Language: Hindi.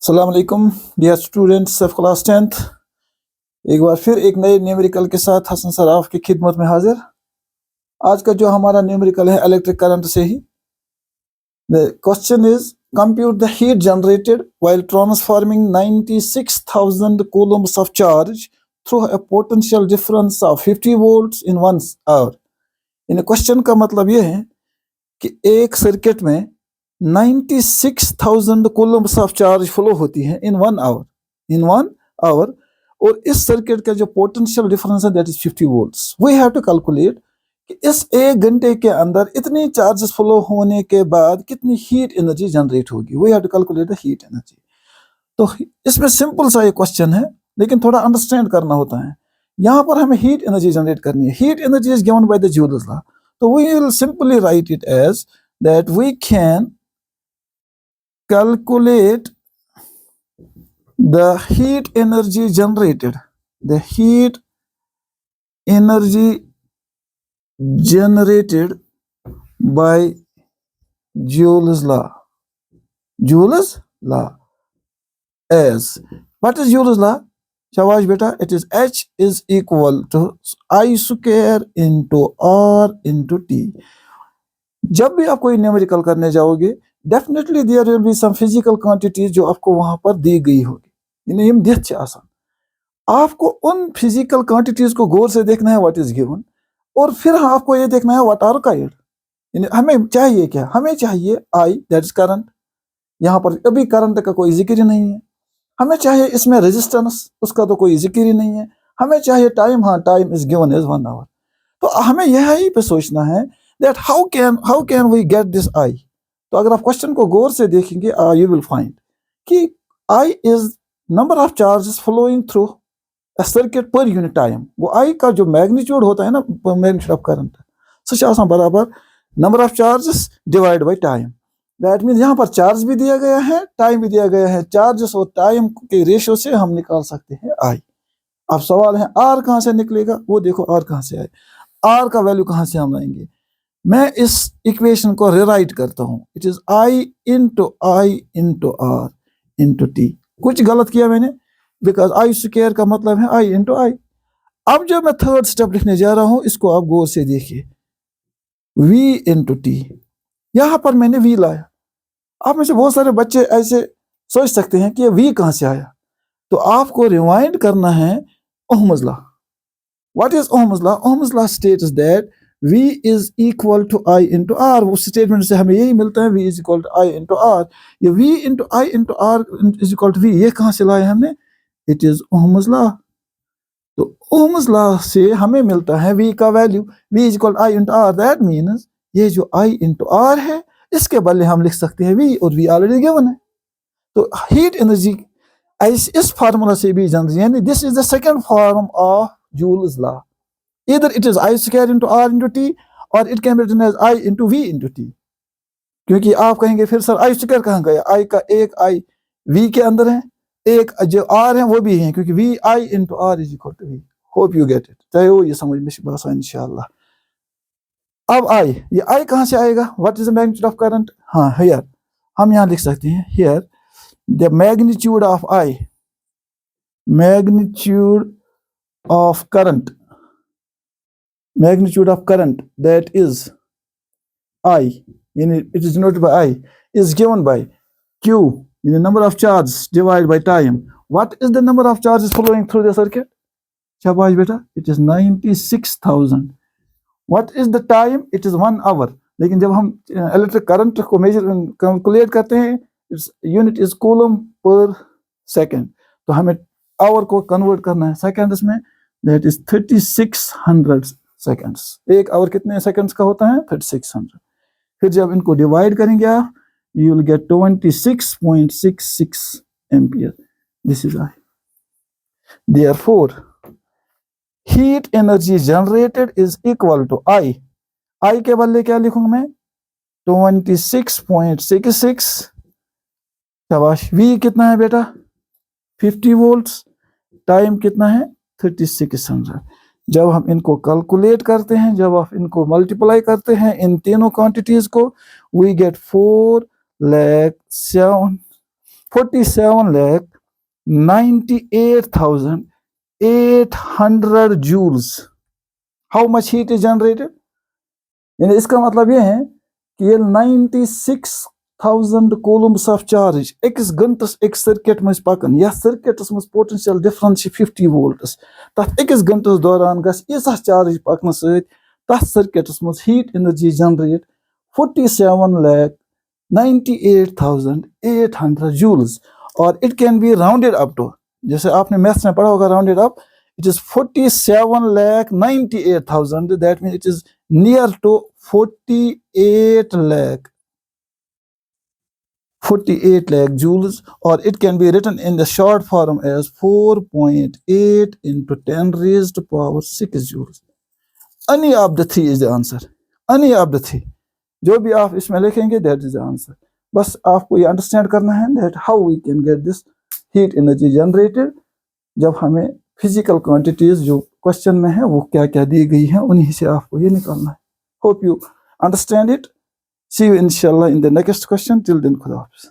अस्सलाम वालेकुम dear students of class 10th। एक बार फिर एक नए न्यूमेरिकल के साथ हसन सर आपकी खिदमत में हाजिर। आज का जो हमारा न्यूमेरिकल है इलेक्ट्रिक करंट से ही। The question is compute the heat generated while transforming 96,000 coulombs of charge through a potential difference of 50 volts in 1 hour. In question का मतलब ये है कि एक सर्किट में 96,000 coulombs ऑफ चार्ज फ्लो होती है इन 1 आवर और इस सर्किट का जो पोटेंशियल डिफरेंस है that is 50 volts. We have to calculate कि इस 1 घंटे के अंदर इतनी चार्जेस फ्लो होने के बाद कितनी हीट एनर्जी जनरेट होगी। We have to calculate the heat energy. तो इसमें सिंपल सा ये क्वेश्चन है लेकिन थोड़ा अंडरस्टैंड करना होता है। यहाँ पर हमें हीट एनर्जी जनरेट करनी है। Heat energy is given by the Joule's law. तो we will simply write it as that we can calculate the heat energy generated by Joule's law as what is Joule's law? शाबाश बेटा, it is H is equal to I square into R into T। जब भी आप कोई न्यूमेरिकल करने जाओगे definitely there will be some physical quantities जो आपको वहां पर दी गई होगी। यम दिख आसान। आपको उन फिजिकल क्वांटिटीज को गौर से देखना है व्हाट इज गिवन और फिर आपको ये देखना है व्हाट आर रिक्वायर्ड। हमें चाहिए क्या? हमें चाहिए आई दैट इज करंट। यहाँ पर अभी करंट का कोई जिक्र ही नहीं है। हमें चाहिए इसमें रेजिस्टेंस, उसका तो कोई जिक्र ही नहीं है। हमें चाहिए टाइम, हाँ time is given as 1 hour. तो हमें यही पे सोचना है that how can we get this I. तो अगर आप क्वेश्चन को गौर से देखेंगे यू विल फाइंड कि I is number of charges flowing through a circuit per unit time. वो आई का जो मैग्नीट्यूड होता है ना, मैग्नीट्यूड ऑफ करंट, सो बराबर number of charges divide by time. That means यहाँ पर चार्ज भी दिया गया है, टाइम भी दिया गया है। चार्जेस और टाइम के रेशियो से हम निकाल सकते हैं आई। अब सवाल है आर कहाँ से निकलेगा? वो देखो आर कहाँ से आए, आर का वैल्यू कहाँ से हम लाएंगे। मैं इस इक्वेशन को रिराइट करता हूं। It is I into R into T. कुछ गलत किया मैंने बिकॉज आई स्क्वायर का मतलब है आई इंटू आई। अब जो मैं थर्ड स्टेप लिखने जा रहा हूं इसको आप गौर से देखिए, v इंटू टी। यहां पर मैंने v लाया। आप में से बहुत सारे बच्चे ऐसे सोच सकते हैं कि v कहां से आया। तो आपको रिवाइंड करना है Ohm's law. What is Ohm's law? Ohm's law states that V is equal to I into R। उस स्टेटमेंट से हमें यही मिलता है V is equal to I into R। ये V into I into R is equal to V, ये कहाँ से लाया हमने? It is Ohm's law। तो Ohm's law से हमें मिलता है V का value, V is equal to I into R। That means ये जो I into R है इसके बदले हम लिख सकते हैं V, और V ऑलरेडी गिवन है। तो हीट एनर्जी इस फार्मूला से भी जनरेट, यानी this is the second form of joules law. Either it is I square into R into T or it can be written as I into V into T। क्योंकि आप कहेंगे फिर सर I square कहाँ गया? I का एक I V के अंदर है, एक जो R है वो भी है, क्योंकि V I into R is equal to V। Hope you get it। चाहे वो ये समझ में बस इंशाल्लाह। अब I, ये I कहाँ से आएगा? What is the magnitude of current? हाँ here हम यहाँ लिख सकते हैं, here the magnitude of I, magnitude of current that is I, it is denoted by I, is given by Q, the number of charges divided by time. What is the number of charges flowing through the circuit? शाबाश बेटा, it is 96,000। What is the time? It is 1 hour। लेकिन जब हम इलेक्ट्रिक करंट को मेजर कैलकुलेट करते हैं, its unit is coulomb per second। तो हमें आवर को कन्वर्ट करना है सेकंड्स में, that is 3600 सेकंड्स। एक आवर कितने सेकंड्स का होता है? 3600। फिर जब इनको डिवाइड करेंगे आप, you will get 26.66 ampere. This is I. Therefore heat energy generated is equal to I. I के बदले क्या लिखूंगा मैं? 26.66। शाबाश। वी कितना है बेटा? 50 वोल्ट्स। टाइम कितना है? 3600। जब हम इनको कैलकुलेट करते हैं, जब आप इनको मल्टीप्लाई करते हैं इन तीनों क्वांटिटीज को, we get 4,07,000 47,98,800 joules. How much heat is generated? यानी इसका मतलब ये है कि ये 96,000 coulombs of charge एक्स घंटस एक सर्किट में पकन या सर्किटस में पोटेंशियल डिफरेंस 50 वोल्ट्स तथ एक्स घंटस दौरान गस इसा चार्ज पकन सहित तथ सर्किटस में हीट एनर्जी जनरेट 47,98,800 joules और it can be rounded up to, जैसे आपने मैथ्स में पढ़ा होगा, rounded up it is 47,98,000. That means it is near to 48 lakh joules, or it can be written in the short form as 4.8 into 10 raised to power 6 joules. Any of the three is the answer. Any of the three. जो भी आप इसमें लिखेंगे that is the answer. बस आपको ये understand करना है that how we can get this heat energy generated जब हमें फिजिकल क्वांटिटीज जो क्वेश्चन में है वो क्या क्या दी गई है उन्हीं से आपको ये निकालना है. Hope you understand it. See you इंशाल्लाह in the next question. Till then खुदा हाफिज़.